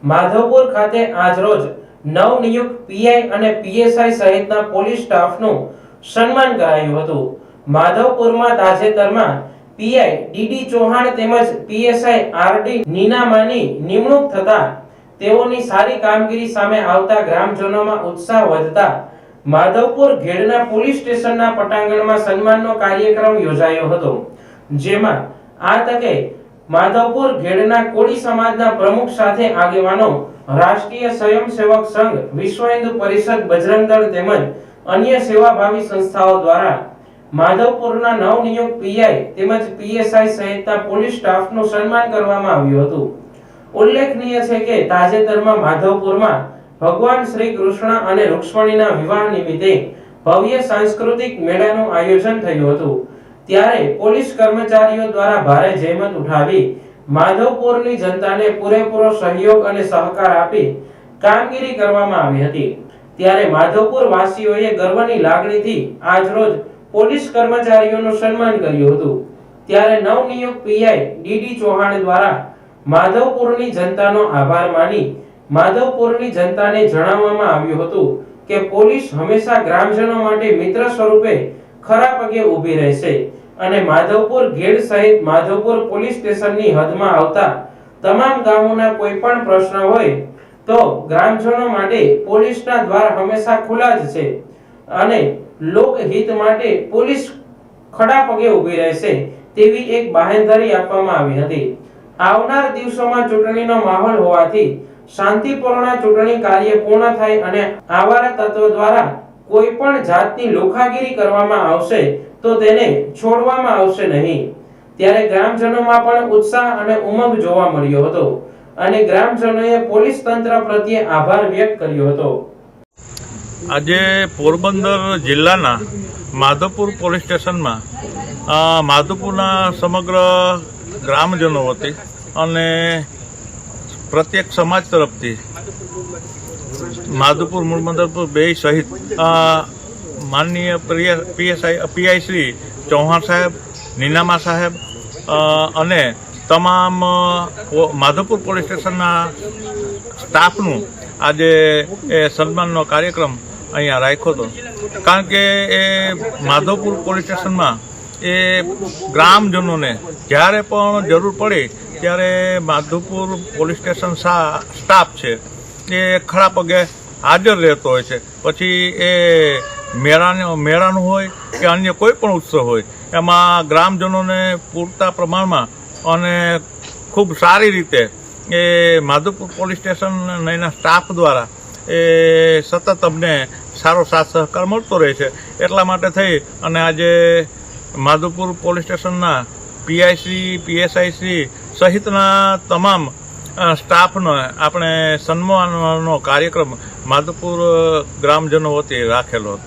માધવપુર ખાતે આજરોજ નવનિયુક્ત પીઆઈ અને પીએસઆઈ સહિતના પોલીસ સ્ટાફનું સન્માન કરાયું હતું। માધવપુરમાં તાજેતરમાં પીઆઈ ડીડી ચૌહાણ તેમજ પીએસઆઈ આરડી નીનામાની નિમણૂક થતા તેઓની સારી કામગીરી સામે આવતા ગ્રામજનોમાં ઉત્સાહ વધતા માધવપુર ઘેડના પોલીસ સ્ટેશનના પટાંગણમાં સન્માનનો કાર્યક્રમ યોજાયો હતો, જેમાં આ તકે માધવપુર ઘેડના કોળી સમાજના પ્રમુખ સાથે આગેવાનો, રાષ્ટ્રીય સ્વયંસેવક સંઘ, વિશ્વ હિન્દુ પરિષદ, બજરંગ દળ તેમજ અન્ય સેવાભાવી સંસ્થાઓ દ્વારા માધવપુરના નવનિયુક્ત પીઆઈ તેમજ પીએસઆઈ સહિતના પોલીસ સ્ટાફનું સન્માન કરવામાં આવ્યું હતું। ઉલ્લેખનીય છે કે તાજેતરમાં માધવપુરમાં ભગવાન શ્રી કૃષ્ણ અને રૂક્ષ્મણીના વિવાહ નિમિત્તે ભવ્ય સાંસ્કૃતિક મેળાનું આયોજન થયું હતું, ત્યારે પોલીસ કર્મચારીઓ દ્વારા ભારે જહેમત ઉઠાવી માધવપુરની જનતાને પૂરેપૂરો સહયોગ અને સહકાર આપી કામગીરી કરવામાં આવી હતી। ત્યારે માધવપુર વાસીઓએ ગર્વની લાગણીથી આજરોજ પોલીસ કર્મચારીઓનું સન્માન કર્યું હતું। ત્યારે નવનિયુક્ત પીઆઈ ડીડી ચૌહાણ દ્વારા માધવપુરની જનતાનો આભાર માની માધવપુરની જનતાને જણાવવામાં આવ્યું હતું કે પોલીસ હંમેશા ગ્રામજનો માટે મિત્ર સ્વરૂપે ખરા પગે ઊભી રહેશે અને માધવપુર ઘેડ સહિત માધવપુર પોલીસ સ્ટેશનની હદમાં આવતા તમામ ગામોના કોઈ પણ પ્રશ્ન હોય તો ગ્રામજનો માટે પોલીસના દ્વાર હંમેશા ખુલ્લા જ છે અને લોકહિત માટે પોલીસ ખડા પગે ઊભી રહેશે તેવી એક બાહેંધરી આપવામાં આવી હતી। આવનાર દિવસોમાં ચૂંટણીનો માહોલ હોવાથી શાંતિપૂર્ણ ચૂંટણી કાર્ય પૂર્ણ થાય અને આવારા તત્વો દ્વારા કોઈ પણ જાતની લોખાગીરી કરવામાં આવશે તો તેને છોડવામાં આવશે નહીં। ત્યારે ગ્રામજનોમાં પણ ઉત્સાહ અને ઉમંગ જોવા મળ્યો હતો અને ગ્રામજનોએ પોલીસ તંત્ર પ્રત્યે આભાર વ્યક્ત કર્યો હતો। આજે પોરબંદર જિલ્લાના માધવપુર પોલીસ સ્ટેશનમાં માધવપુરના સમગ્ર ગ્રામજનો વતી અને પ્રત્યેક સમાજ તરફથી માધવપુર મૂળબંદરપુર બે સહિત માનનીય પીઆઈ શ્રી ચૌહાણ સાહેબ, નીનામા સાહેબ અને તમામ માધવપુર પોલીસ સ્ટેશનના સ્ટાફનું આજે એ સન્માનનો કાર્યક્રમ અહીંયા રાખ્યો હતો। કારણ કે એ માધવપુર પોલીસ સ્ટેશનમાં એ ગ્રામજનોને જ્યારે પણ જરૂર પડે ત્યારે માધવપુર પોલીસ સ્ટેશન સ્ટાફ છે એ ખડા પગે હાજર રહેતો હોય છે। પછી એ મેળાનું હોય કે અન્ય કોઈ પણ ઉત્સવ હોય એમાં ગ્રામજનોને પૂરતા પ્રમાણમાં અને ખૂબ સારી રીતે એ માધવપુર પોલીસ સ્ટેશન એના સ્ટાફ દ્વારા એ સતત અમને સારો સાથ સહકાર મળતો રહે છે। એટલા માટે થઈ અને આજે માધવપુર પોલીસ સ્ટેશનના પીઆઈ શ્રી, પીએસઆઈ શ્રી સહિતના તમામ સ્ટાફનો આપણે સન્માનનો કાર્યક્રમ માધવપુર ગ્રામજનો વતી રાખેલો હતો।